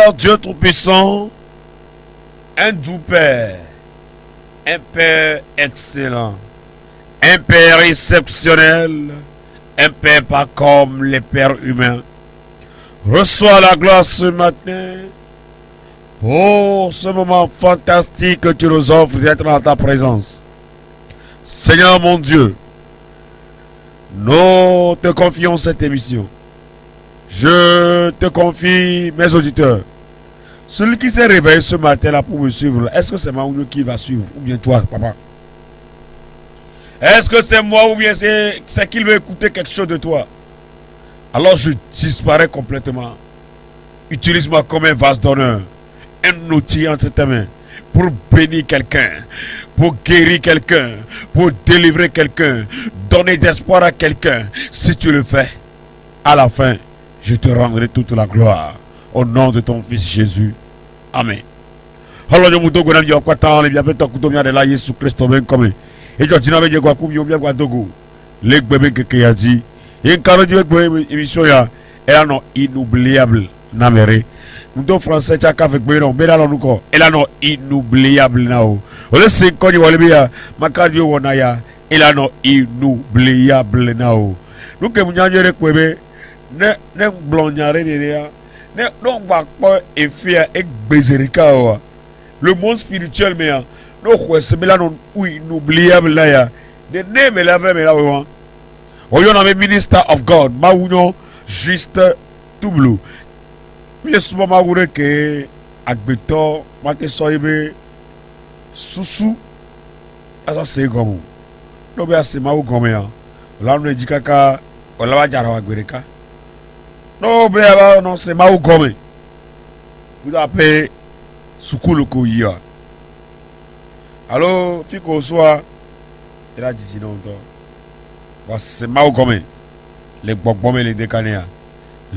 Seigneur Dieu Tout-Puissant, un doux Père, un Père excellent, un Père exceptionnel, un Père pas comme les pères humains. Reçois la gloire ce matin pour ce moment fantastique que tu nous offres d'être dans ta présence. Seigneur mon Dieu, nous te confions cette émission. Je te confie mes auditeurs. Celui qui s'est réveillé ce matin-là pour me suivre, est-ce que c'est moi qui va suivre? Ou bien toi, papa? Est-ce que c'est moi ou bien c'est qu'il veut écouter quelque chose de toi? Alors je disparais complètement. Utilise-moi comme un vase d'honneur, un outil entre tes mains pour bénir quelqu'un, pour guérir quelqu'un, pour délivrer quelqu'un, donner d'espoir à quelqu'un. Si tu le fais, à la fin, je te rendrai toute la gloire. Au nom de ton Fils Jésus. Amen. Alors, je vous dis que vous avez bien fait de la Jésus Christ comme et je dis que vous avez bien fait les bébés qui a dit et quand vous émission elle a non inoubliable naméré nous deux français tu as fait non mais là nous elle a non inoubliable nao le 5 ans du bien ma cardio wonaya elle a non inoubliable nao nous que nous avons requébé ne blondiare derrière ne donc pas effet et bezerika le monde spirituel mais non c'est là non inoubliable là ya de ne me la me la wa oyo na minister of God ma wunyo juste tout bleu mais souvent ma wure que agbeto ma ke soibe susu asa se gomu no be ase ma wo gomu ya la no ejikaka ola wa jara wa gbereka no be aba no se ma wo gomu vous appelez sukulu ko ya alors fiko soit il a dit non to c'est mal comme les bonbons et les décanés.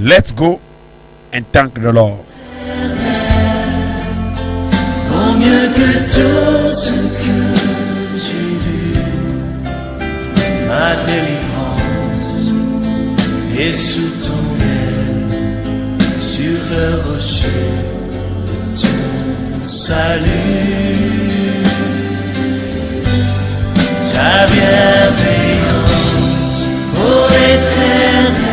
Let's go and thank the Lord. Vaut mieux que tout ce que j'ai vu, ma délivrance est sous ton aile, sur le rocher de ton salut. Ta bienveillance pour l'éternel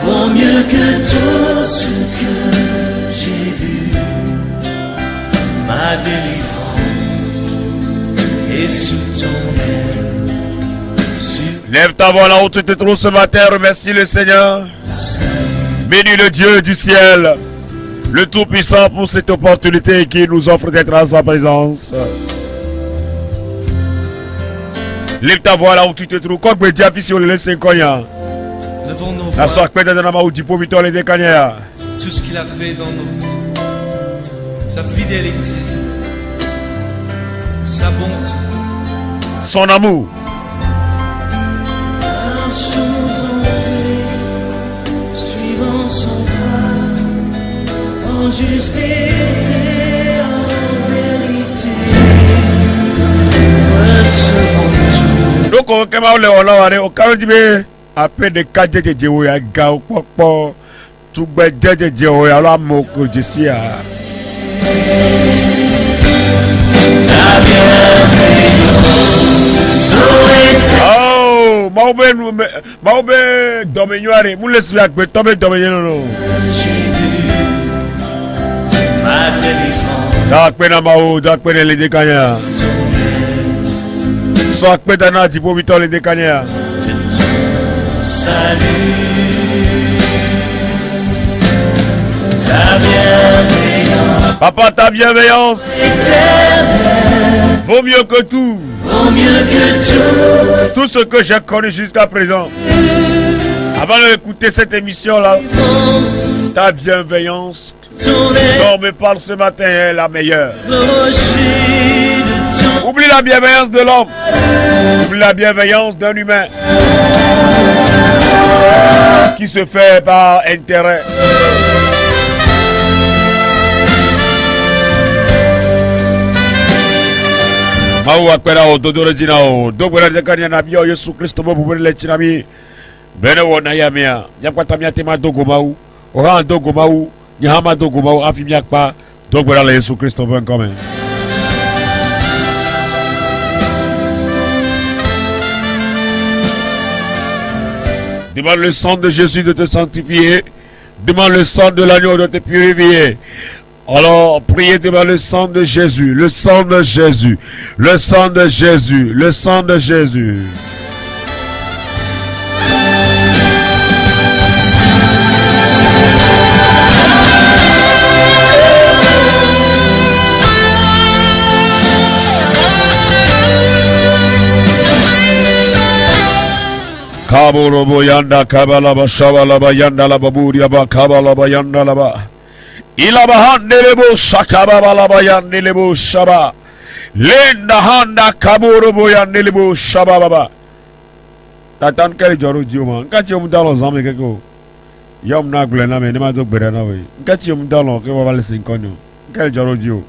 vaut mieux que tout ce que j'ai vu. Ma délivrance est sous ton aile. Lève ta voix là où tu te trouves ce matin, remercie le Seigneur. Bénis le Dieu du ciel, le Tout-Puissant pour cette opportunité qu'il nous offre d'être à sa présence. Lève ta voix là où tu te trouves. Quand tu dis sur le 5 ans, levons nos voix. Tout ce qu'il a fait dans nos vies, sa fidélité, sa bonté, son amour. Marchons en paix, suivant son pas, en justice et en vérité. Recevons tout. Donc on kema le olaware o karo dibe ape de kajeje jewo ya ga popo tugbe jeje jewo ya la mo ko jisia. Oh, maube domenyare mu le swa gbe tobe domenyo no. Da pe na mawo da pe le de kanya. So pe dana di po bitole de kanya. Salut, ta bienveillance. Papa, ta bienveillance Éternel, vaut mieux que tout. vaut mieux que Tout ce que j'ai connu jusqu'à présent. Avant d'écouter cette émission-là, ta bienveillance dont me parle ce matin est la meilleure. Oublie la bienveillance de l'homme. Oublie la bienveillance d'un humain qui se fait par intérêt. Maou akwera o dodoro jina o dogwera dekanya na biyo Yesu Kristo bo bubele chinami bene wona yamia yakwata miate ma dogo mau o han dogo mau Nyama Doguba, Afimiakpa, Dogbera Yesu Christ en commun. Demande le sang de Jésus de te sanctifier. Demande le sang de l'agneau de te purifier. Alors, priez devant le sang de Jésus, le sang de Jésus, le sang de Jésus, le sang de Jésus. Kaborobo yanda kabalaba shabalaba yanda laba buriaba kabalaba yanda laba. Ilaba handelebo shakaba balaba yandelebo shaba. Lenda handa kaborobo yandelebo shaba baba. Tatan kali joro jioma. Nkati omdalo zame keko. Yom na glena me nema zo berana we. Nkati omdalo ke wale sinkonyo. Kali joro jio.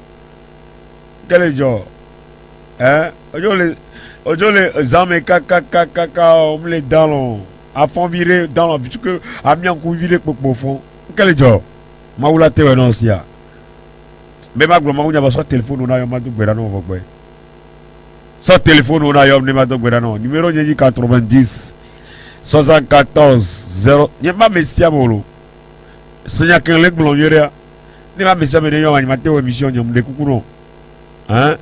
Kali jo. Ojole zame kaka omle dans à fond viré dans le que a mis en coup viré pour fond quel job maoula te non sia mais ma glo maounya ba so téléphone na yo ma dugbe no vogbe so téléphone na yo ne ma dugbe no numéro nyi 90 74 0 ni ma mesia molo senya ken le glo yere ni ma mesia me yo ma te émission nyom de kukuno hein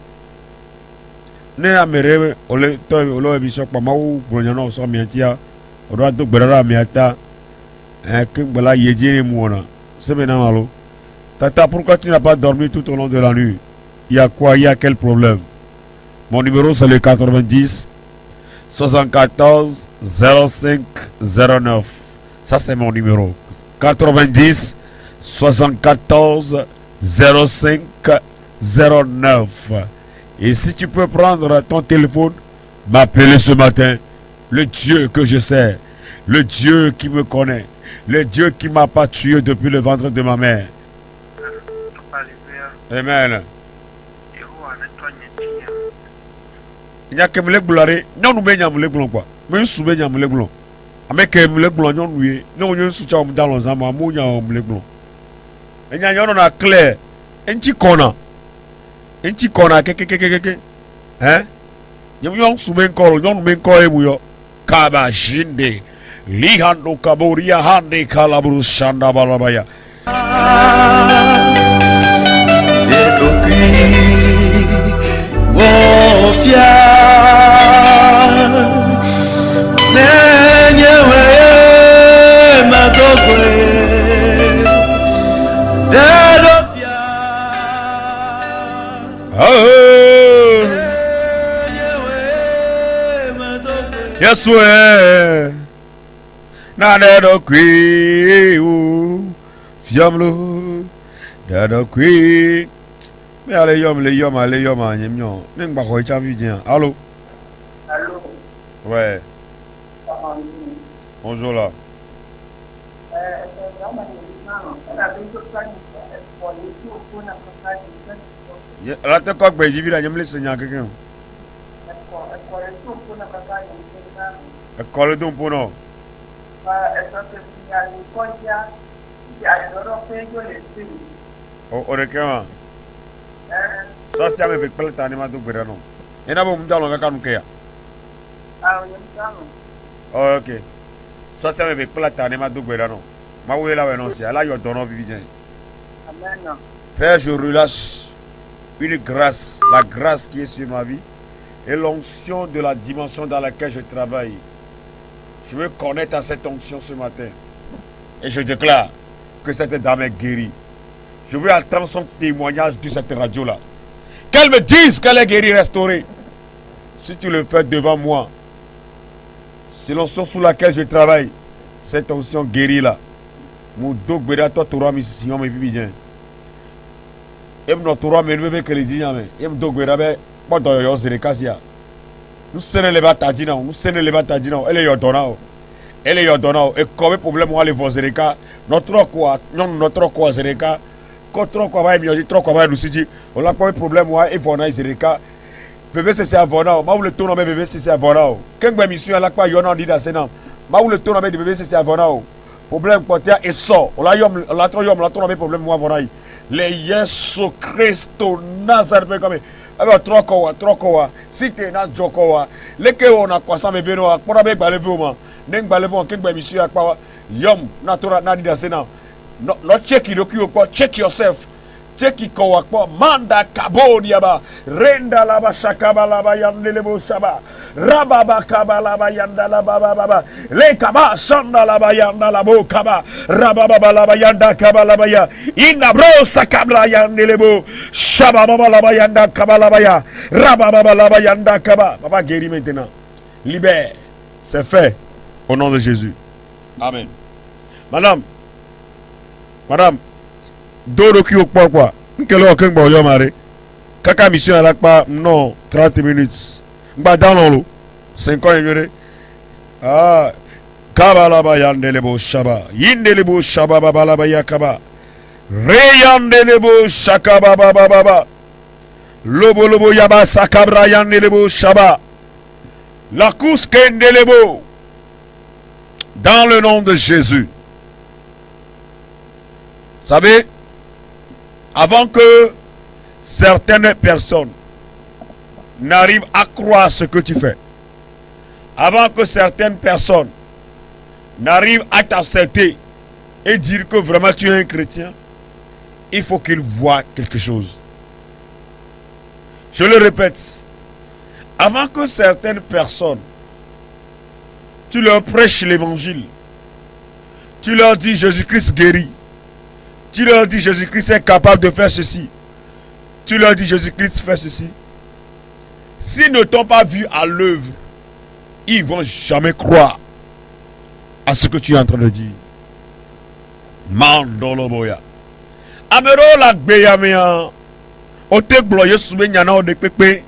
ne amere ole to ole émission pa maou glo no so mientia on doit tout berara miata que voilà yéjé mouna c'est maintenant malo tata pourquoi tu n'as pas dormi tout au long de la nuit il y a quoi il y a quel problème mon numéro c'est le 90 74 05 09 ça c'est mon numéro 90 74 05 09 et si tu peux prendre ton téléphone m'appeler ce matin. Le Dieu que je sais, le Dieu qui me connaît, le Dieu qui m'a pas tué depuis le ventre de ma mère. Amen. Il y a que me gloire, non nous baignons me gloire quoi. Mais sous baignons me gloire. Avec me gloire non oui, non nous soutient dans les âmes, mounya me gloire. Il y a yon a clair, un petit cona que hein? Yon sous ben col, non ben col et Kaba Shinde Lihando Kaboria Hande Kalabrus Shanda Balabaya Wofia Nenyewe Madogwe Dedofia Yes, we na dedo kwi u fiamlo dedo kwi me ale yom anyemyo ne ngba ko cha vidien allô ouais bonjour là la te ko gbe jibi la nyemle senya keken École d'un pono. O de kema. Ça c'est avec plein d'animaux de berano. Et n'a pas me dans le cas nous kia. OK. Ça c'est avec plein d'animaux de berano. Ma où est la non c'est là yo donne vivien. Amen. Père, je relâche une grâce, la grâce qui est sur ma vie et l'onction de la dimension dans laquelle je travaille. Je veux connaître à cette onction ce matin. Et je déclare que cette dame est guérie. Je veux attendre son témoignage de cette radio-là. Qu'elle me dise qu'elle est guérie, restaurée. Si tu le fais devant moi, c'est l'onction sous laquelle je travaille. Cette onction guérie-là. Mon dos béra toi, tu auras mis si on me vit bien. Et mon tour me lever que les gens. Et mon dos béra, pas dans le zérécasia. Nous sommes les batailles, nous sommes les batailles, elle est yordonao. Elle est yordonao. Et comme problème, on les voit zéréka, notre quoi, non, notre quoi zéréka, contre quoi va mieux, trop quoi va nous dit, on a pas de problème, moi, et vona zéréka. Bébé, c'est avonao. Ma ou le tour, bébé, c'est avonao. Quand ma mission à la quoi, y'en a dit dans ce nom. Ma ou le tour, bébé, c'est avonao. problème porté et sort. On l'a trop problème moi voilà. Les Yesu Christo Nazareth comme avec trop quoi. Si tu na jokowa, les que on a quoi ça me beno pour avec balevoma. Neng balevon ken ba monsieur akwa yom natura na dida sena. No check it check yourself. Check it ko manda kabodia ba renda la ba shakaba la ba yandelebo shaba rababa kabala ba yandala baba le kaba shanda la ba yandala bo kaba rababa la ba yanda kabala ba ya inabro sakabla yandelebo shaba baba la ba yanda kabala ba ya rababa la ba yanda kaba. Papa guérit maintenant, libère, c'est fait au nom de Jésus. Amen. Madame Doro qui quoi? Quelle heure que vous avez Kaka mission à la pas non 30 minutes. Bah dans l'eau 5 ans et ah Kabalaba yandelebo shaba yindelebo shaba babalaba yakaba reyandelebo shakaba baba lobo yaba sakabra yandelebo shaba la course kendelebo dans le nom de Jésus. Vous savez, avant que certaines personnes n'arrivent à croire ce que tu fais, avant que certaines personnes n'arrivent à t'accepter et dire que vraiment tu es un chrétien, il faut qu'ils voient quelque chose. Je le répète, avant que certaines personnes, tu leur prêches l'évangile, tu leur dis Jésus-Christ guérit, tu leur dis Jésus-Christ est capable de faire ceci. Tu leur dis Jésus-Christ fait ceci. S'ils ne t'ont pas vu à l'œuvre, ils ne vont jamais croire à ce que tu es en train de dire. Mandoloboya. Amero la gbeyamea. Ote gloye soube nyana ode pepe.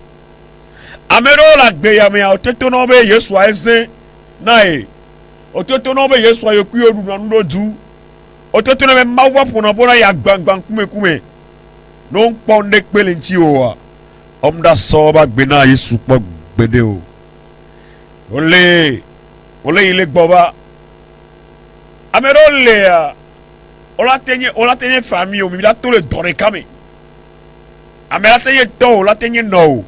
Amero la gbeyamea. Ote tonobe yeswa eze. Nae. Ote tonobe yeswa yokuyo dunanudo du. Ototo me mawa pona ya gbangban kume non ponde kpelinti o omda soba gbena Yesu po gbede o ole ile gboba amero le ola tenye famille o mi la to le dore kame amela tenye to ola tenye no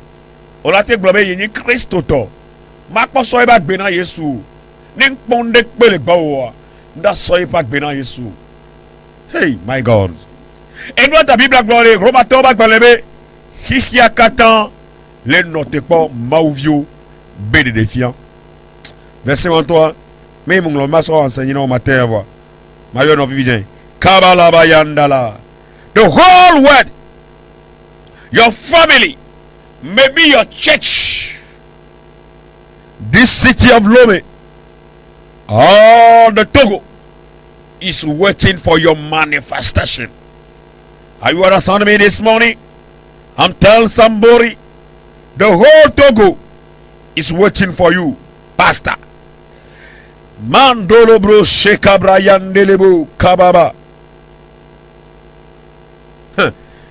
ola te globe yin Kristo to makpo so e ba gbena Yesu nin ponde kpele gbo o nda so e pa gbena Yesu. Hey, my God. Et nous, ta Bible, gloire, Romato, Bagbalebe, Hikiakatan, les notes pas, Mauvio, B de défiant. Verset 23, mais mon nom m'a enseigné au matin, Mayon of Vision, Kabalaba Yandala. The whole world, your family, maybe your church, this city of Lome, all the Togo, is waiting for your manifestation. Are you understanding me this morning? I'm telling somebody, the whole Togo is waiting for you, Pastor. Mandolo bro shekabra yandelebo kababa.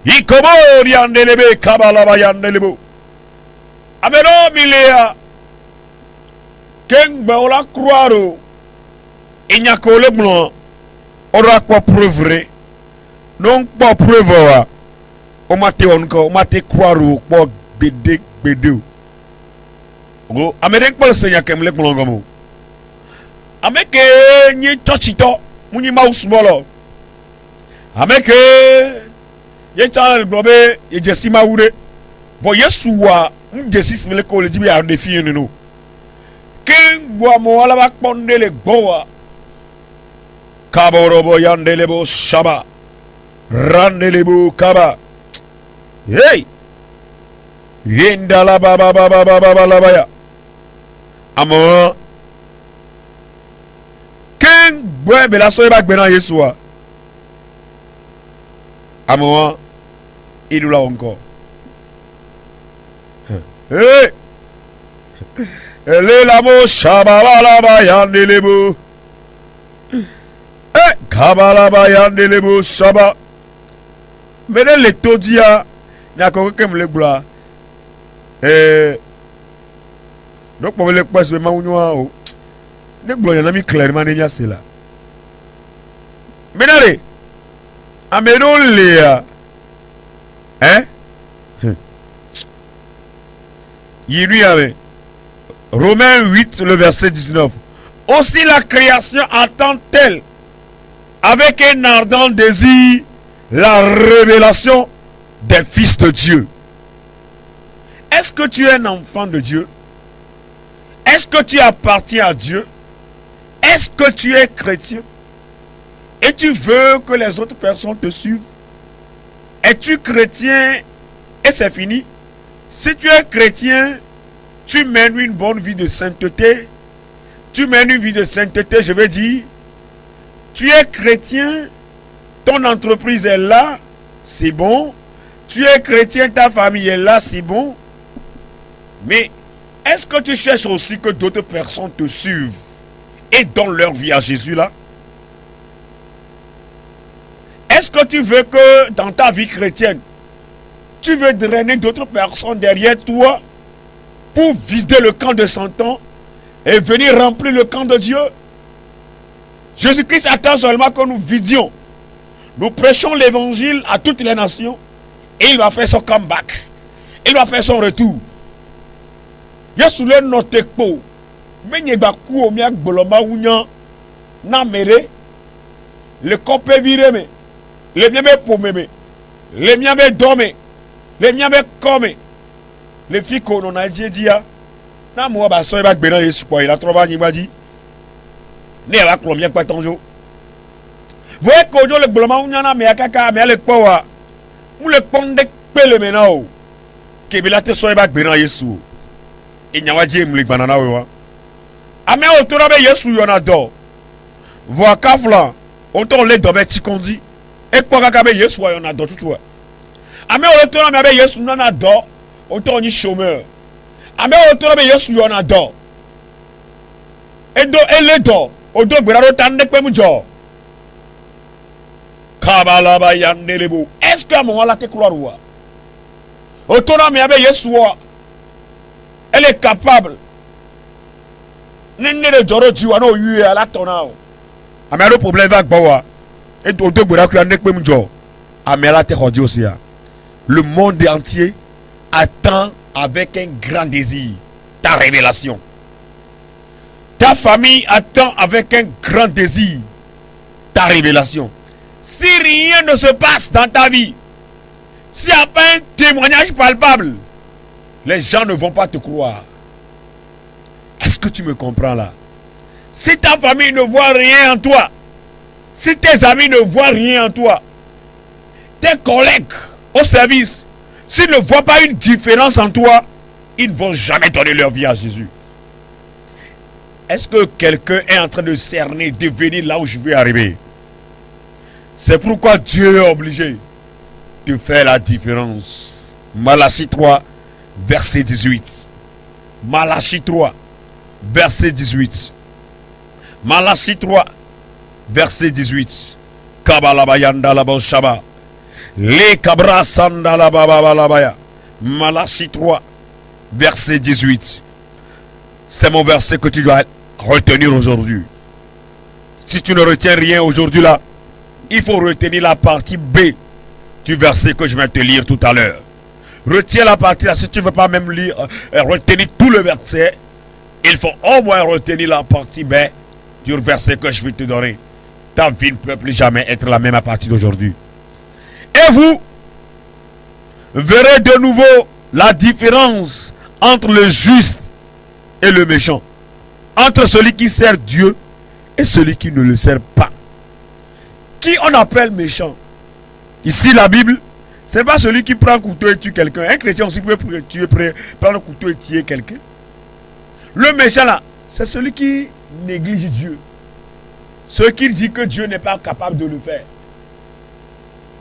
Ikobo yandelebe kabalaba yandelebo. Ameno milea. Ken baola croiro. Inyako le blanc. Ora kwa preuve non pas preuve o mate onko o mate kwaru po bede o ameden ko senya kem le blongomo ameke ni tochito muni mouse bolo ameke ye channel globe ye jesima wure vo yesuwa njesi simele ko le jibi a defi no ken gwa mo wala ba pondele gbowa Kaborobo yandelebo shaba randelebo kaba. Hey, yendala baba labaya. Amo ken bwe bela so ba gbena Yesua. Amo idula onko. Hey, ele la mo shaba laba yandelebo. Kabalaba yandelebo shaba. Mene le todia na ko kem le gla. Donc pour le passe ma unwa o. Ne glo yana mi clairement ne nya sela. Menare. Amenons les. Hein? Il lui avait. Romains 8, le verset 19. Aussi la création attend-elle avec un ardent désir la révélation des fils de Dieu. Est-ce que tu es un enfant de Dieu? Est-ce que tu appartiens à Dieu? Est-ce que tu es chrétien? Et tu veux que les autres personnes te suivent? Es-tu chrétien et c'est fini? Si tu es chrétien, tu mènes une bonne vie de sainteté. Tu mènes une vie de sainteté, je veux dire. Tu es chrétien, ton entreprise est là, c'est bon. Tu es chrétien, ta famille est là, c'est bon. Mais est-ce que tu cherches aussi que d'autres personnes te suivent et donnent leur vie à Jésus là? Est-ce que tu veux que dans ta vie chrétienne, tu veux drainer d'autres personnes derrière toi pour vider le camp de Satan et venir remplir le camp de Dieu? Jésus-Christ attend seulement que nous vidions. Nous prêchons l'évangile à toutes les nations et il va faire son comeback. Il va faire son retour. Yesule notekpo. Menye baku omiak boloma unyan na mere. Le kopé vireme. Le miabe pomeme. Le miabe dome. Le miabe come. Le fiko non a dia. Na mwa ba so ba gberan Yesu kwa il a trova ni badi. Ne va klomia kwa tonjo. Voyez qu'aujourd'hui le boloma unyana me akaka me le powa. Mu le ponde pele menao. Kebila te so ba gberan Yesu. Inyawaji mlik banana wewa. Ame otorabe Yesu yonado. Voa kafla. Oton le dobe tikondi. Ekpo kakabe Yesu yonado tutuwa. Ame otorabe abe Yesu nanado. Oton ni chômeur. Ame otorabe Yesu yonado. Edo eledo. Odo gberaro tande kwemujo. Kabalaba yandelebo. Est-ce que à mon la te croire? Otorabe abe Yesu elle est capable. Nene de joro jiwa no yue ala tonao. Amelo problème va gbawa. Et do de gbera ku anek pem jo. Amela te khodi aussi. Le monde entier attend avec un grand désir ta révélation. Ta famille attend avec un grand désir ta révélation. Si rien ne se passe dans ta vie, s'il n'y a pas un témoignage palpable, les gens ne vont pas te croire. Est-ce que tu me comprends là? Si ta famille ne voit rien en toi, si tes amis ne voient rien en toi, tes collègues au service, s'ils ne voient pas une différence en toi, ils ne vont jamais donner leur vie à Jésus. Est-ce que quelqu'un est en train de cerner, de venir là où je veux arriver? C'est pourquoi Dieu est obligé de faire la différence. Malachie 3, verset 18. Malachie 3, verset 18. Malachie 3, verset 18. Kabalabayanda la shaba. Le kabra sanda la babalabaya. Malachie 3, verset 18. C'est mon verset que tu dois retenir aujourd'hui. Si tu ne retiens rien aujourd'hui là, il faut retenir la partie B du verset que je vais te lire tout à l'heure. Retiens la partie là. Si tu ne veux pas même lire, retenir tout le verset, il faut au moins retenir la partie B du verset que je vais te donner. Ta vie ne peut plus jamais être la même à partir d'aujourd'hui. Et vous verrez de nouveau la différence entre le juste et le méchant. Entre celui qui sert Dieu et celui qui ne le sert pas. Qui on appelle méchant? Ici la Bible, c'est pas celui qui prend un couteau et tue quelqu'un. Un chrétien aussi peut prendre un couteau et tuer quelqu'un. Le méchant là, c'est celui qui néglige Dieu. Celui qui dit que Dieu n'est pas capable de le faire.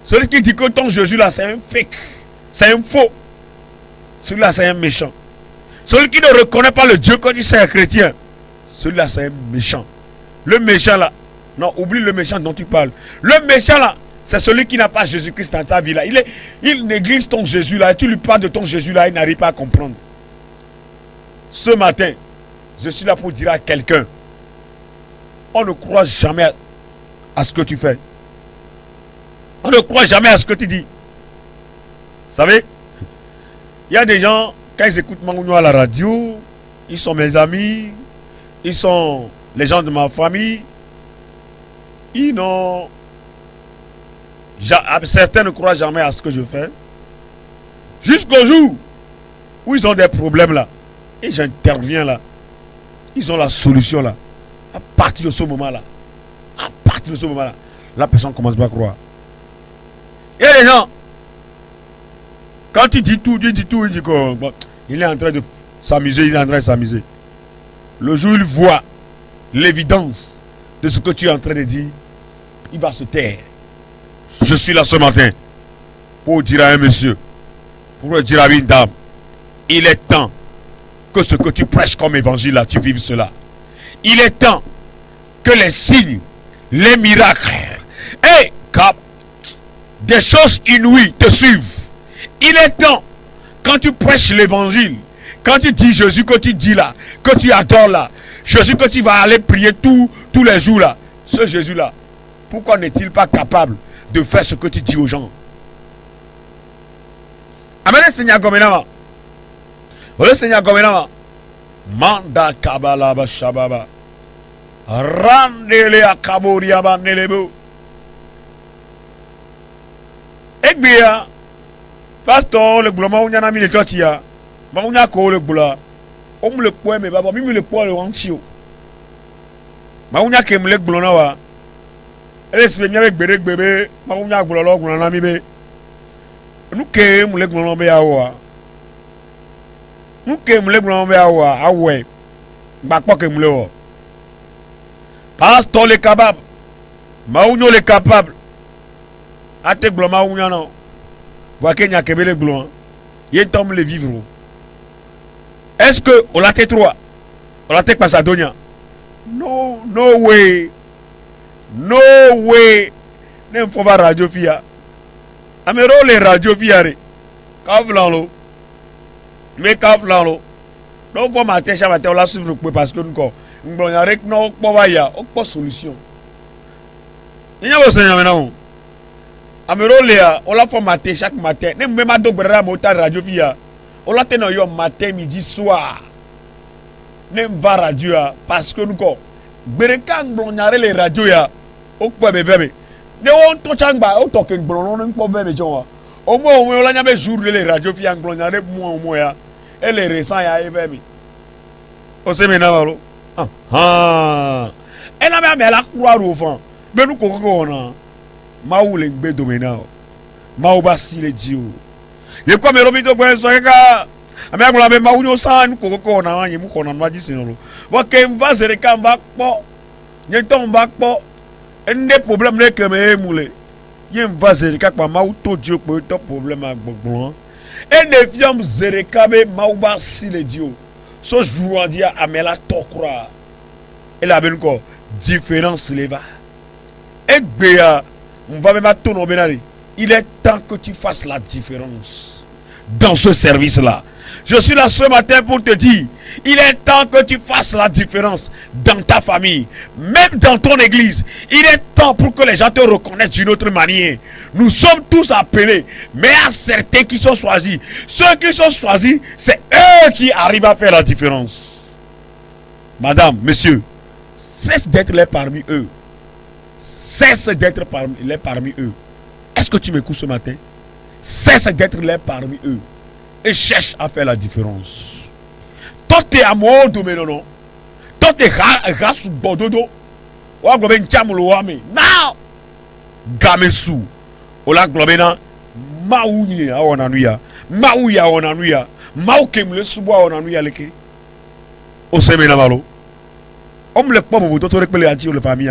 Celui qui dit que ton Jésus là c'est un fake. C'est un faux. Celui-là c'est un méchant. Celui qui ne reconnaît pas le Dieu que tu sais chrétien. Celui-là c'est un méchant. Le méchant là, non, oublie le méchant dont tu parles. Le méchant là, c'est celui qui n'a pas Jésus-Christ dans ta vie là. Il néglige ton Jésus là. Et tu lui parles de ton Jésus là, il n'arrive pas à comprendre. Ce matin, je suis là pour dire à quelqu'un, on ne croit jamais à ce que tu fais. On ne croit jamais à ce que tu dis. Vous savez, il y a des gens, quand ils écoutent Mangouno à la radio, ils sont mes amis, ils sont les gens de ma famille. Ils n'ont... Certains ne croient jamais à ce que je fais. Jusqu'au jour où ils ont des problèmes là. Et j'interviens là. Ils ont la solution là. À partir de ce moment-là. À partir de ce moment-là. La personne commence pas à croire. Et les gens, quand tu dis tout, il dit que bon, il est en train de s'amuser, il est en train de s'amuser. Le jour où il voit l'évidence de ce que tu es en train de dire, il va se taire. Je suis là ce matin pour dire à un monsieur, pour dire à une dame, il est temps que ce que tu prêches comme évangile là, tu vives cela. Il est temps que les signes, les miracles et des choses inouïes te suivent. Il est temps, quand tu prêches l'évangile, quand tu dis Jésus que tu dis là, que tu adores là, Jésus que tu vas aller prier tous les jours là, ce Jésus là, pourquoi n'est-il pas capable de faire ce que tu dis aux gens? Amen, Seigneur Gomenama. Le Seigneur Gomenama. Manda Kabalaba Shababa. Randele Akaboriaba Nelebo. Ekbia. Pastor, le gloma ou n'yana mi le totia. Ma ou n'yako le gula. On me le poème, mais baba, mi le poème le ranchio. Ma ou n'yake me le glona wa. Elle se fait avec bébé, ma ou n'yako le glona mi be. Nous que me le glona be awa. Nous que me le glona be awa. Awe. Bakwa que me le wa. Pastor le capable. Ma ou le capable. Ate gloma ou n'yana. Wakenya kebele glon. Yen tom le vivre. Est-ce que on l'a T3? On l'a pas Sadonia? No way. No way. Nem faut voir radio fia. Amero les radio fia re. Kavlan lo. Mais kavlan lo. Non faut matin matin on la suivre parce que nous ko. Ngbon ya rek no po wa ya, o po solution. Nya bo senya maintenant. Amero Léa, on l'a fait matin chaque matin. Même ma dogbera mota radio via. On l'a tenu yo matin, midi, soir. Nem va radio parce que nous ko. Berekan blonyare les radios ya. O po bebe. Ne on to changba, o to ken blon non po bebe jonwa. Au moins on l'a nyame jour les radios via blonyare moi ya. Et les récents ya evemi. O se mena malo. Et la même elle a croire au fond. Mais nous ko on Maoule ngbe domena Maouba si le dio ye kwa me robi to gwen so ka ame agula me maunyo san ko na wan mu ko na nwaji sinolo wa ke mva zere ka mba kpo nye to mba kpo ende problem le ke me mule ye mva zere ka pa mau to dio ko to problem agbogbon ende fiam zere ka be Maouba si le dio so jouan dia amela to kra et la ben ko différence leva egbeya. On va même tourner au Benari. Il est temps que tu fasses la différence dans ce service-là. Je suis là ce matin pour te dire, il est temps que tu fasses la différence dans ta famille, même dans ton église. Il est temps pour que les gens te reconnaissent d'une autre manière. Nous sommes tous appelés, mais à certains qui sont choisis. Ceux qui sont choisis, c'est eux qui arrivent à faire la différence. Madame, monsieur, cesse d'être là parmi eux. Cesse d'être parmi eux. Est-ce que tu m'écoutes ce matin? Cesse d'être là parmi eux. Et cherche à faire la différence. Toi, tu es à mon domaine, non? Toi, tu es à sous bododo. Ou à globe n'chamolo wame. Now! Gamesu. Ou la globe na. Maouni a onanuya. Maouya onanuya. Maoukem subo onanuya leke. O semena malo. On me le pas vous d'autres repéler à dire le famille.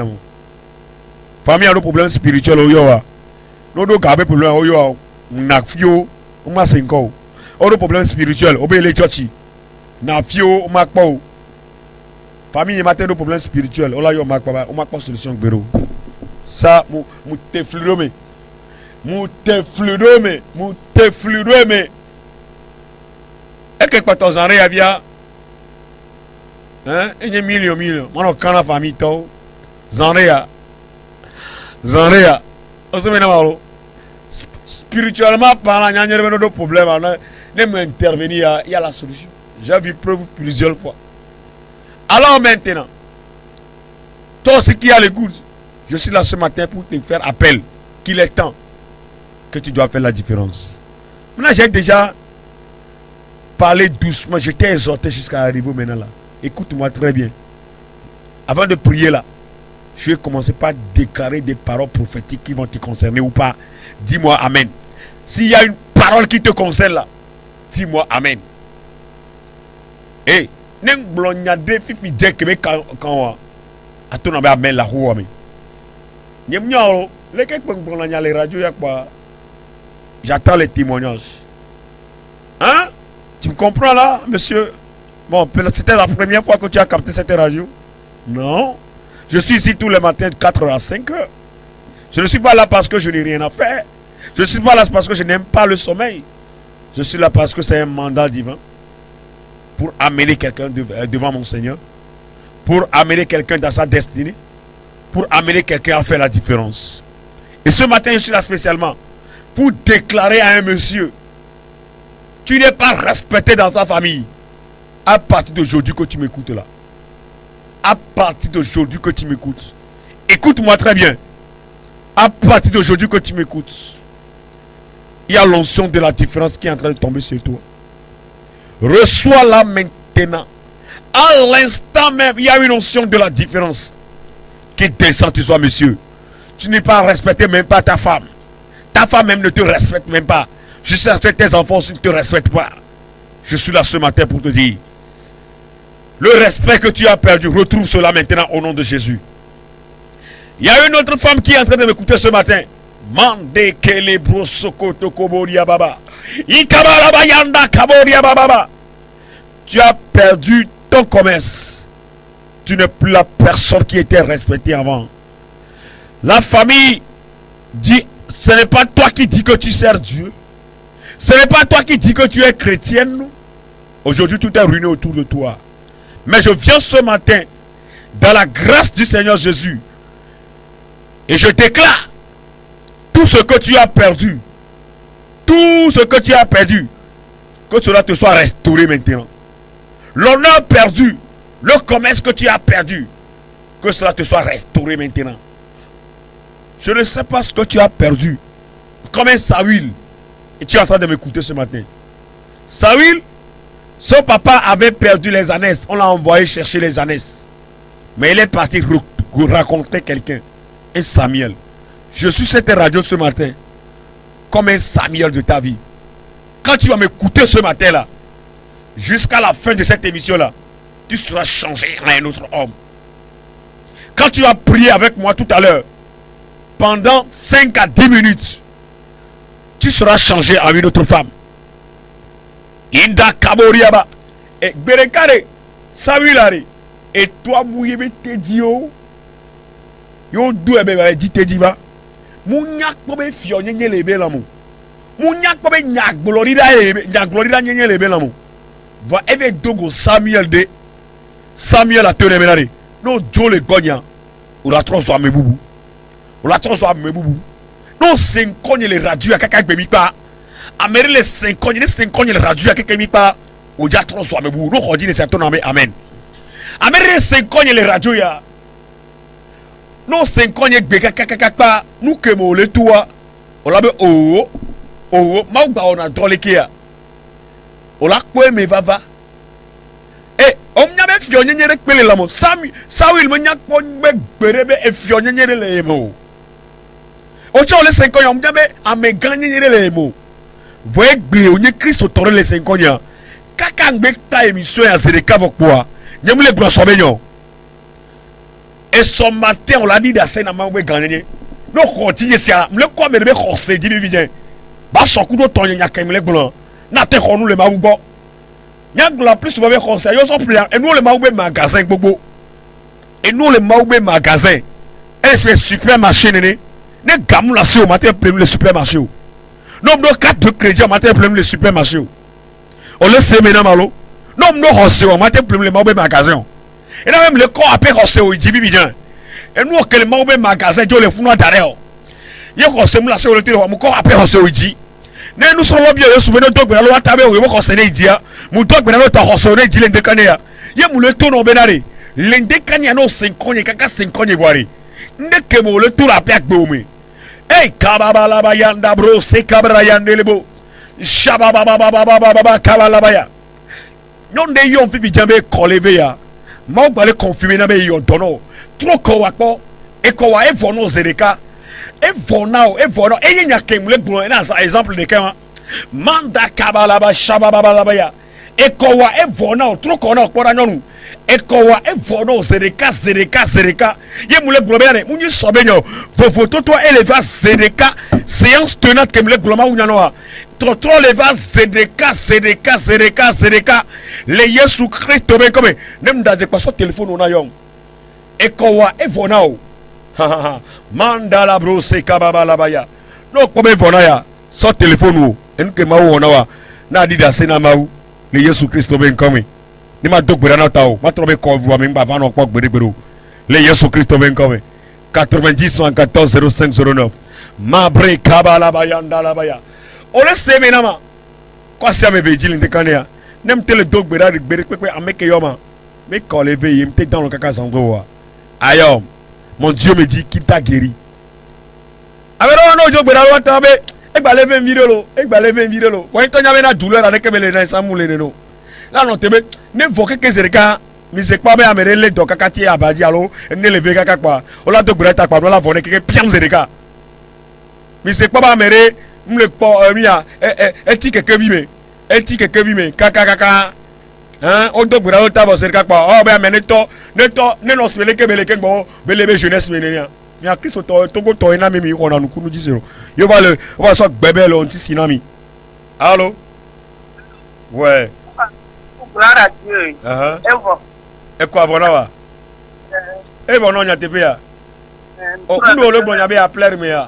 Famille a des problèmes spirituels au yoa. Nous devons garder problème au yoa. Nakfio, on m'a 5 ans. On a des problèmes spirituels. On les tchochi. Nakfio, on m'a pas. Famille a des problèmes spirituels. On a yo makpa. On m'a pas solution bureau. Ça, mou te flurome. Mou te flurome. Mou te flurome. Et que 14 ans, il y a hein? Il y a million. Mon quand la famille, toi. Zanrea. On se met dans spirituellement parlant, il y a un problème. Intervenir, il y a la solution. J'ai vu preuve plusieurs fois. Alors maintenant, toi aussi qui as le goût, je suis là ce matin pour te faire appel qu'il est temps que tu dois faire la différence. Maintenant, j'ai déjà parlé doucement, je t'ai exhorté jusqu'à arriver maintenant là. Écoute-moi très bien. Avant de prier là, je vais commencer par déclarer des paroles prophétiques qui vont te concerner ou pas. Dis-moi Amen. S'il y a une parole qui te concerne là, dis-moi Amen. Et j'attends les témoignages. Hein? Tu me comprends là, monsieur? Bon, c'était la première fois que tu as capté cette radio. Non. Je suis ici tous les matins de 4h à 5h. Je ne suis pas là parce que je n'ai rien à faire. Je ne suis pas là parce que je n'aime pas le sommeil. Je suis là parce que c'est un mandat divin. Pour amener quelqu'un devant mon Seigneur. Pour amener quelqu'un dans sa destinée. Pour amener quelqu'un à faire la différence. Et ce matin, je suis là spécialement pour déclarer à un monsieur: tu n'es pas respecté dans sa famille. À partir d'aujourd'hui que tu m'écoutes là. À partir d'aujourd'hui que tu m'écoutes. Écoute-moi très bien. À partir d'aujourd'hui que tu m'écoutes, il y a l'onction de la différence qui est en train de tomber sur toi. Reçois-la maintenant. À l'instant même, il y a une onction de la différence qui descend sur toi, monsieur. Tu n'es pas respecté, même pas ta femme. Ta femme même ne te respecte même pas. Je sais que tes enfants ne te respectent pas. Je suis là ce matin pour te dire: le respect que tu as perdu, retrouve cela maintenant au nom de Jésus. Il y a une autre femme qui est en train de m'écouter ce matin. Mande kelebro sokoto koboria baba. Ikabara yanda kaboria baba. Tu as perdu ton commerce. Tu n'es plus la personne qui était respectée avant. La famille dit: ce n'est pas toi qui dis que tu sers Dieu. Ce n'est pas toi qui dis que tu es chrétienne. Aujourd'hui, tout est ruiné autour de toi. Mais je viens ce matin dans la grâce du Seigneur Jésus. Et je déclare: tout ce que tu as perdu, tout ce que tu as perdu, que cela te soit restauré maintenant. L'honneur perdu, le commerce que tu as perdu, que cela te soit restauré maintenant. Je ne sais pas ce que tu as perdu. Comme un Saül. Et tu es en train de m'écouter ce matin. Saül, son papa avait perdu les ânesses. On l'a envoyé chercher les ânesses. Mais il est parti rencontrer quelqu'un. Un Samuel. Je suis cette radio ce matin comme un Samuel de ta vie. Quand tu vas m'écouter ce matin-là, jusqu'à la fin de cette émission-là, tu seras changé en un autre homme. Quand tu vas prier avec moi tout à l'heure, pendant 5 à 10 minutes, tu seras changé en une autre femme. Inda kaboriaba. Et berekare, Samuel, et toi, mouyebe te dio. Yo dou ebe dit te diva. Mounyak pobe fio nyenye lebe lamo. Mounyak pobe nyak glorida nyenye lebe lamo. Va eve dogo Samuel de Samuel a te remenare. No Joe le gonya. Ou la trozo a me boubou. Ou la trozo a me boubou. Non 5 cogne les radios à kaka bemi pa. Amere les 5 cogne les radios à kaka bemi pa. Ou dia trozo a me boubou. No khodi ne sa ton amen. Amere les 5 cogne les radios ya. Non 5 cogne beka kaka pa. Nous que mo le toi. On la be oh ma ba on a drôle qui ya. On la kwe me vava. Eh, on n'avait fait rien de pele la mo. Samuel me nyak pon be berebe e fio nyere le mo. Ocho le 5 ans, on n'avait à me gagner les mots. Voyez que on est Christ autour les 5 ans. Kaka ngbe ta émission à Zereka vokwa. Nyam le gros sobenyo. Et ce matin on l'a dit dans scène à ma gagner. No continue ça. Le quoi me be khosé di bien. Ba soku do ton nya kam le blanc. Na te khonu le mawbo. Nya gla plus be khosé yo so plus et nous le mawbe magasin gbogbo. Et nous le mawbe magasin. Est-ce le supermarché néné? Ne gamou la sur au matin plein le supermarché. Non, non, 4 de crédit au matin plein le supermarché. On le sait maintenant malo. Non, non, on au matin plein le mauvais magasin. Et là même le corps après on sait où il dit bien. Et nous que le mauvais magasin, Dieu le fou d'arrêt. ye ko sem la se o le tire mo ko ape ho se oji ne nu so lo bi o su be no dogbe na lo watabe o ko se ne dia mu dogbe na lo ta ho so ne jile ndeka ne ya ye mu le to no be na re le ndeka ne no senkonye kaka senkonye voire ndeke mo le to la pe agbe o me hey kababa ba yanda bro se kabra yande lebo shababa kabala ba ya non de yon fi jambe koleve ya ma gbale confirmer na be yon dono trop ko wa po e ko wa e vono zereka e vonao e nya kemule gbo na exemple de kan manda kabala ba shababa ba ya e ko wa e vonao trop ko na ko na nyonu e ko wa e vono zereka ye mule gbo be na munyi sobe nyo foto to eleva zereka séance tenante kemule gbo ma unya no trop leva zedeka le Yesu Christ be comme nem da de pas so téléphone on a yon e ko wa e vonao mandala bro se kababa la baya no ko be vona ya so téléphone wo en ke ma wo na wa na di da se na ma wu le Yesu Christ be comme ni ma dogbera na ta o ma tro be ko vu mi ba va no ko gbere le Yesu Christ be comme 90 114 0509 ma bre kabala baya ndala baya ole seme na ma kwa sia me vejili ndekane ya nem tele dogbera gbere pepe ameke yoma me ko le veye mte dans le kaka zango wa ayom mon Dieu me dit qu'il t'a guéri avero no jogbera wa tabe e gba le 20 vidéo lo ko to nya me na douleur avec me na samule ne no la no tebe ne voke ke zereka mi se pa be amere le do kaka ti abadi alo ne le ve kaka pa o la dogbera ta pa no la vone ke piam zereka mi se pa ba amere mle po mia eti keke vime kaka hein o dogbera o ta bo zereka pa o be amene to ne no sele ke bele ke gbo bele be jeunesse menenia mi a Christ to go to ina mi ko na nukunu jisero yo va so gbebe lo nti sinami allo ouais gloire à Dieu e ko avona wa e bono nya tepe ya o kundo le bonya be a plaire me ya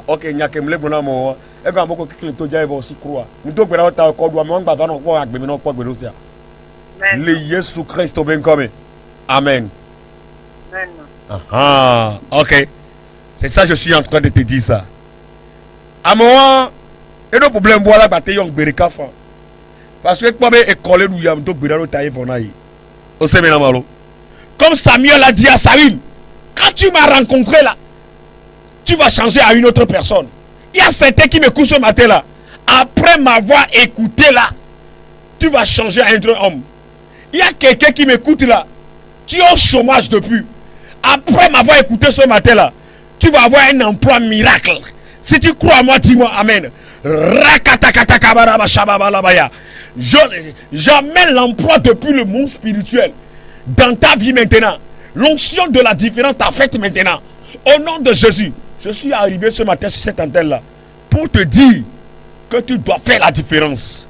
ok nya ke mle bona mo e ba moko kikile to jai bo si croix ni to gbera ta ko do mo ngba va no ko agbe mi no ko gbero sia le Yesu Christ ben comme amen. Ok. C'est ça, je suis en train de te dire ça. À moi, et le problème, voilà, bataille en Bereka. Parce que quand même, école, nous y avons tout bidon taillé fonaï. Au séminaire malo. Comme Samuel a dit à Saül, quand tu m'as rencontré là, tu vas changer à une autre personne. Il y a certains qui m'écoutent ce matin là. Après m'avoir écouté là, tu vas changer à un autre homme. Il y a quelqu'un qui m'écoute là. Tu es au chômage depuis. Après m'avoir écouté ce matin là, tu vas avoir un emploi miracle. Si tu crois à moi, dis-moi amen. J'amène l'emploi depuis le monde spirituel dans ta vie maintenant. L'onction de la différence t'a faite maintenant. Au nom de Jésus, je suis arrivé ce matin sur cette antenne là pour te dire que tu dois faire la différence.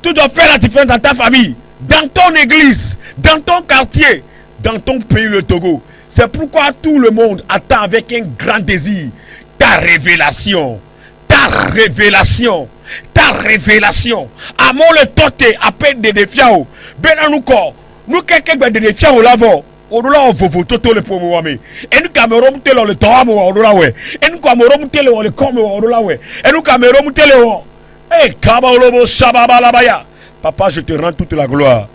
Tu dois faire la différence dans ta famille, dans ton église, dans ton quartier, dans ton pays, le Togo. C'est pourquoi tout le monde attend avec un grand désir ta révélation. Ta révélation. Ta révélation. Amon le tote à peine de défiao. Ben nous corps. Nous quelqu'un de défiao l'avant. On l'a vovo toto le pour moi. Et nous caméra mutelo le temps on l'a ouais. Et nous caméra mutelo le comme on l'a ouais. Et nous caméra mutelo. Eh kabalobo shababa labaya. Papa, je te rends toute la gloire.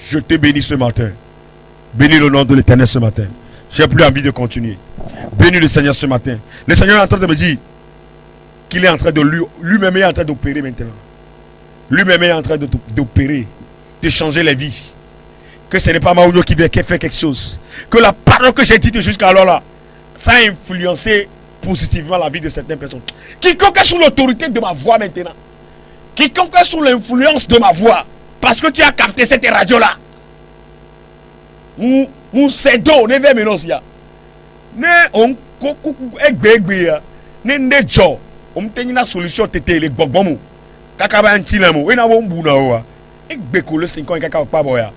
Je te bénis ce matin. Bénis le nom de l'Éternel ce matin. J'ai plus envie de continuer. Bénis le Seigneur ce matin. Le Seigneur est en train de me dire qu'il est en train de lui-même est en train d'opérer maintenant. Lui-même est en train d'opérer, de changer les vies. Que ce n'est pas Maounio qui fait quelque chose. Que la parole que j'ai dite jusqu'alors là, ça a influencé positivement la vie de certaines personnes. Quiconque est sous l'autorité de ma voix maintenant, quiconque est sous l'influence de ma voix, parce que tu as capté cette radio là, nous cédons, ne veut menos ya. Ne on coucou egbe ne jo, on tenir la solution tété les bogbomu. Kaka ba ntilamo, we na wo mbu na wa. Egbe ko le 5 ans kaka pa boya.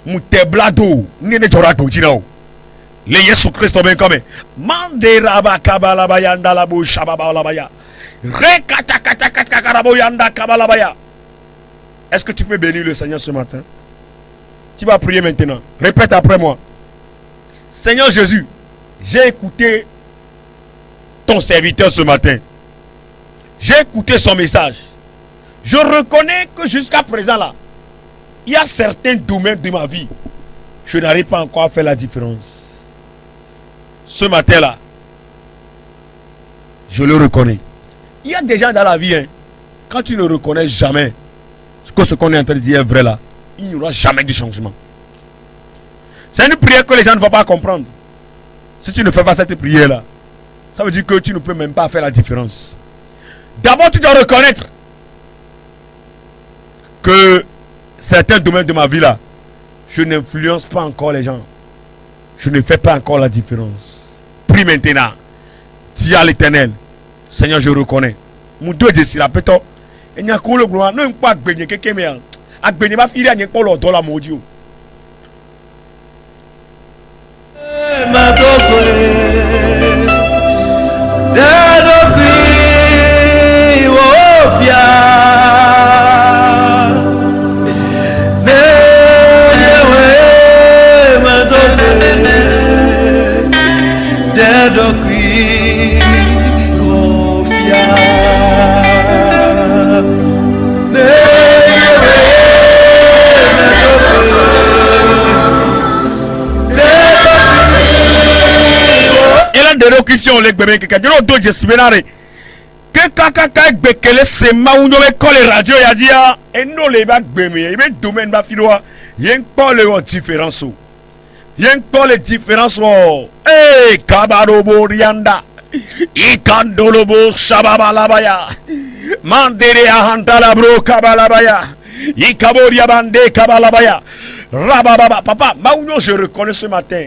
Mu te blado, ne jora to jinao. Le Yesu Christ ben comme mandera ba kabala bayanda la bu shababa la baya. Re kata kata kata karabo yanda kabala baya. Est-ce que tu peux bénir le Seigneur ce matin? Tu vas prier maintenant. Répète après moi. Seigneur Jésus, j'ai écouté ton serviteur ce matin. J'ai écouté son message. Je reconnais que jusqu'à présent là, il y a certains domaines de ma vie, je n'arrive pas encore à faire la différence. Ce matin là, je le reconnais. Il y a des gens dans la vie, hein, quand tu ne reconnais jamais que ce qu'on est en train de dire est vrai là, il n'y aura jamais de changement. C'est une prière que les gens ne vont pas comprendre. Si tu ne fais pas cette prière là, ça veut dire que tu ne peux même pas faire la différence. D'abord, tu dois reconnaître que certains domaines de ma vie là, je n'influence pas encore les gens. Je ne fais pas encore la différence. Prie maintenant. Dis à l'Éternel, Seigneur, je reconnais. Mon Dieu dit, la péto. Et n'y a qu'au le gloire. Non, pas gagner quelqu'un mais à gagner ma fille, il n'y a pas l'autre la maudit. De locution les bébés que quelqu'un d'autre je suis bénaré que kaka bekele se maunyo be coller radio ya dia et non les bac bébé mais domaine ba filoa yen pas les différences yen pas les différences eh kabarobo rianda ikandolobo shababalabaya mandere ahantala bro kabalabaya ikaboria bande kabalabaya rababa papa maunyo je reconnais ce matin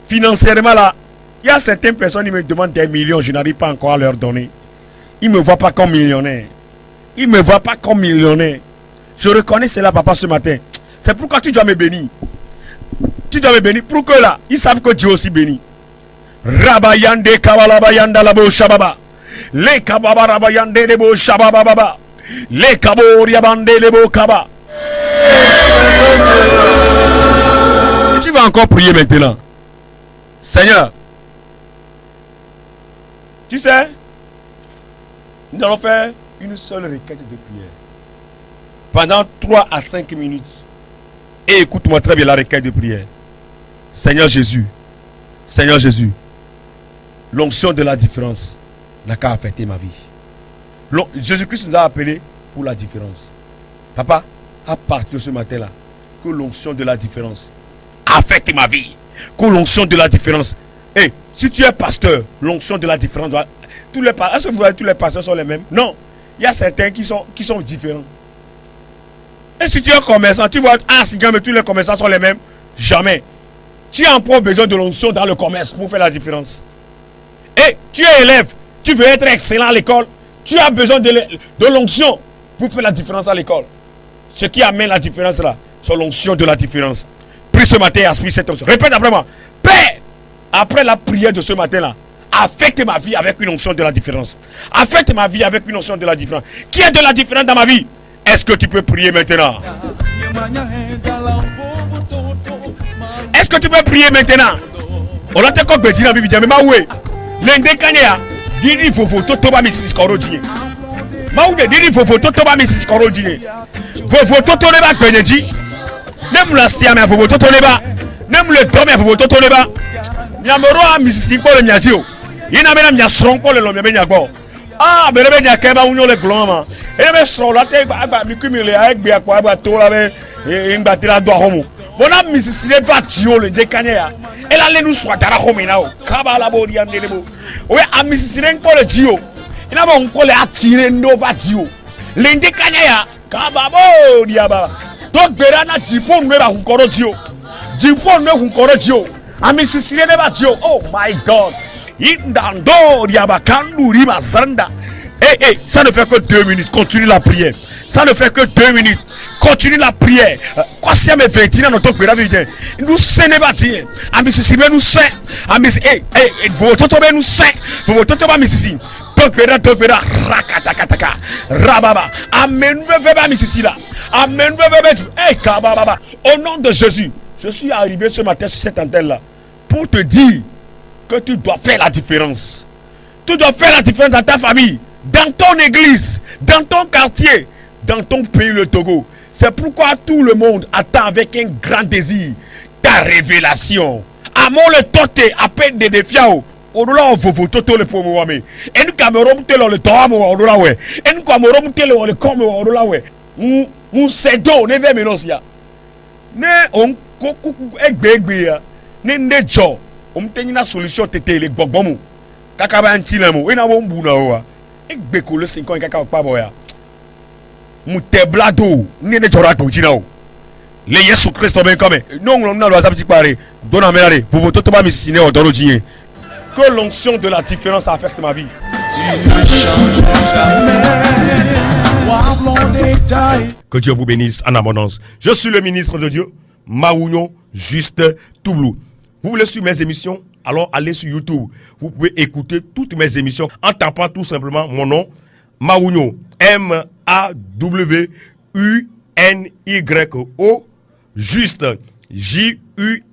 financièrement là. Il y a certaines personnes qui me demandent des millions, je n'arrive pas encore à leur donner. Ils ne me voient pas comme millionnaire. Ils ne me voient pas comme millionnaire. Je reconnais cela, papa, ce matin. C'est pourquoi tu dois me bénir. Tu dois me bénir pour que là, ils savent que Dieu aussi bénit. Rabayande kabalabayanda labo shababa. Le kababa rabayande lebo shababa baba. Le kabo riabande lebo kaba. Tu vas encore prier maintenant. Seigneur. Tu sais, nous allons faire une seule requête de prière. Pendant 3 à 5 minutes. Et écoute-moi très bien la requête de prière. Seigneur Jésus, l'onction de la différence n'a qu'à affecter ma vie. Jésus-Christ nous a appelés pour la différence. Papa, à partir de ce matin-là, que l'onction de la différence affecte ma vie. Que l'onction de la différence. Et si tu es pasteur, l'onction de la différence doit. Est-ce que vous voyez tous les pasteurs sont les mêmes? Non. Il y a certains qui sont différents. Et si tu es commerçant, tu vois, mais tous les commerçants sont les mêmes? Jamais. Tu as encore besoin de l'onction dans le commerce pour faire la différence. Et tu es élève, tu veux être excellent à l'école, tu as besoin de l'onction pour faire la différence à l'école. Ce qui amène la différence là, c'est l'onction de la différence. Prie ce matin et aspire cette onction. Répète après moi. Père! Après la prière de ce matin-là, affecte ma vie avec une onction de la différence. Affecte ma vie avec une onction de la différence. Qui a de la différence dans ma vie? Est-ce que tu peux prier maintenant? Est-ce que tu peux prier maintenant? On a te compte de la Bible, mais ma oué. L'indé kanya, diri fofo totoba misis korodie. Ma oué, diri fofo totoba misis korodie. Fofo toto leba kwenyeji. Nem la siame fofo toto leba. Nem le dome fofo toto leba. Nyamoro a misisi ko le nyatio. Ina mena nya strong ko le lo mbe nya gbo. Ah, be be nya ke ba unyo le gloma. E be so la te ba mi kumile a egbe akwa ba to la be ngba tira do homo. Bona misisi le va tio le de kanya. Ela le nu so dara homo na o. Kaba la bo di ande bo. O a misisi le ko le tio. Ina ba nko le atire ndo va tio. Le de kanya ya kaba bo di aba. Donc bera na dipon me ba hunkoro tio. Dipon me hunkoro tio. Ami sisile ne batio. Oh my God. Indando riabakandu riba zanda. Ça ne fait que 2 minutes. Continue la prière. Ça ne fait que 2 minutes. Continue la prière. Quoi si me 21 dans notre prière. Nous se ne bâtir. Ami sisile nous se. Ami vous toto nous se. Vous toto ba misisi. Tokbera rakatakataka. Rababa. Amen veve ba misisi là. Amen veve. Kababa. Au nom de Jésus. Je suis arrivé ce matin sur cette antenne là pour te dire que tu dois faire la différence. Tu dois faire la différence dans ta famille, dans ton église, dans ton quartier, dans ton pays, le Togo. C'est pourquoi tout le monde attend avec un grand désir ta révélation. Amon le tote, appelle des défiants. Odola vovo toto le pomo wame. En Cameroun telo le toamo odola we. En Cameroun telo le comme odola we. Mu sedo ne ve menosia. Ne on koku egbegbe ya. Ne ndejo. Tenina solution tete le gbogbomu. Kaka ba ntilemo. Ina wo mbu na wa. Egbe ko le 5 ans kaka pa boya. Mu teblado. Ne ne jora to jina o. Le Yesu Christ ben comme. Non on na lo asabti pare. Dona melare. Vovo toto ba misine odoro jinye. Que l'onction de la différence affecte ma vie. Tu ne changes jamais. Que Dieu vous bénisse en abondance. Je suis le ministre de Dieu, Maounio Juste Toublou. Vous voulez suivre mes émissions? Alors allez sur YouTube. Vous pouvez écouter toutes mes émissions en tapant tout simplement mon nom, Maounio. M-A-W-U-N-Y-O. Juste. J-U-S-T-E.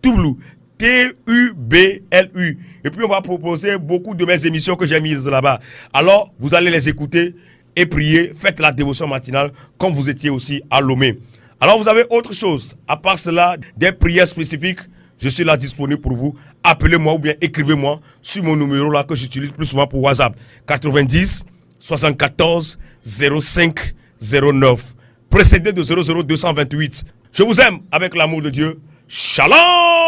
Toublou. T-U-B-L-U. Et puis on va proposer beaucoup de mes émissions que j'ai mises là-bas. Alors vous allez les écouter et prier. Faites la dévotion matinale comme vous étiez aussi à Lomé. Alors vous avez autre chose. À part cela, des prières spécifiques, je suis là disponible pour vous. Appelez-moi ou bien écrivez-moi sur mon numéro là que j'utilise plus souvent pour WhatsApp. 90 74 05 09. Précédé de 00228. Je vous aime avec l'amour de Dieu. Shalom!